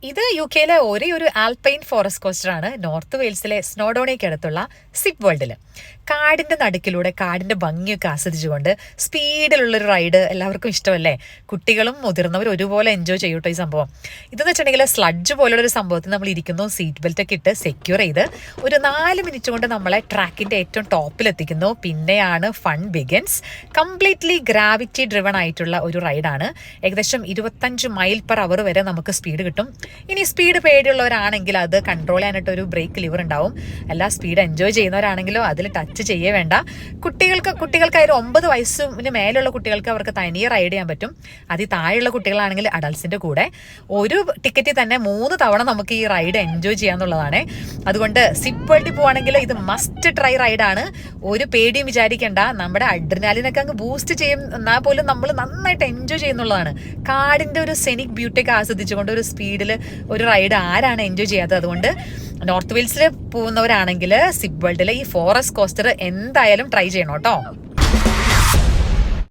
ഇത് UK ഒരേ ഒരു ആൽപൈൻ ഫോറസ്റ്റ് കോസ്റ്റർ ആണ് നോർത്ത് വെയിൽസിലെ സ്നോഡോണയ്ക്ക് അടുത്തുള്ള സിപ്പ് വേൾഡിൽ. കാടിന്റെ നടുക്കിലൂടെ കാടിന്റെ ഭംഗിയൊക്കെ ആസ്വദിച്ചുകൊണ്ട് സ്പീഡിലുള്ളൊരു റൈഡ് എല്ലാവർക്കും ഇഷ്ടമല്ലേ? കുട്ടികളും മുതിർന്നവരും ഒരുപോലെ എൻജോയ് ചെയ്യൂട്ടോ ഈ സംഭവം. ഇതെന്ന് വെച്ചിട്ടുണ്ടെങ്കിൽ സ്ലഡ്ജ് പോലുള്ളൊരു സംഭവത്തിൽ നമ്മൾ ഇരിക്കുന്നു, സീറ്റ് ബെൽറ്റ് ഒക്കെ ഇട്ട് സെക്യൂർ ചെയ്ത് ഒരു 4 മിനിറ്റ് കൊണ്ട് നമ്മളെ ട്രാക്കിന്റെ ഏറ്റവും ടോപ്പിലെത്തിക്കുന്നു. പിന്നെയാണ് fun begins. Completely gravity driven ആയിട്ടുള്ള ഒരു റൈഡാണ്. ഏകദേശം 25 മൈൽ പെർ അവർ വരെ നമുക്ക് സ്പീഡ് കിട്ടും. ഇനി സ്പീഡ് പേടിയുള്ളവരാണെങ്കിൽ അത് കൺട്രോൾ ചെയ്യാനായിട്ട് ഒരു ബ്രേക്ക് ലിവർ ഉണ്ടാവും. എല്ലാ സ്പീഡ് എൻജോയ് ചെയ്യുന്നവരാണെങ്കിലോ അതിൽ ടച്ച് ചെയ്യേ വേണ്ട. കുട്ടികൾക്കായാലും 9 വയസ്സിന് മേലുള്ള കുട്ടികൾക്ക് അവർക്ക് തനിയെ റൈഡ് ചെയ്യാൻ പറ്റും. അതിൽ താഴെയുള്ള കുട്ടികളാണെങ്കിൽ അഡൾട്ട്സിന്റെ കൂടെ ഒരു ടിക്കറ്റിൽ തന്നെ 3 തവണ നമുക്ക് ഈ റൈഡ് എൻജോയ് ചെയ്യാന്നുള്ളതാണ്. അതുകൊണ്ട് സിപ്പ് വേൾഡിൽ പോവാണെങ്കിൽ ഇത് മസ്റ്റ് ട്രൈ റൈഡാണ്. ഒരു പേടിയും വിചാരിക്കേണ്ട. നമ്മുടെ അഡ്രിനാലിനൊക്കെ അങ്ങ് ബൂസ്റ്റ് ചെയ്യും. എന്നാൽ പോലും നമ്മൾ നന്നായിട്ട് എൻജോയ് ചെയ്യുന്നുള്ളതാണ്. കാടിന്റെ ഒരു സെനിക് ബ്യൂട്ടിയൊക്കെ ആസ്വദിച്ചുകൊണ്ട് ഒരു സ്പീഡിൽ ഒരു റൈഡ് ആരാണ് എൻജോയ് ചെയ്യാത്തത്? അതുകൊണ്ട് നോർത്ത് വെയിൽസിൽ പോകുന്നവരാണെങ്കിൽ സിപ്പ് വേൾഡിലെ ഈ ഫോറസ്റ്റ് കോസ്റ്റർ എന്തായാലും ട്രൈ ചെയ്യണം കേട്ടോ.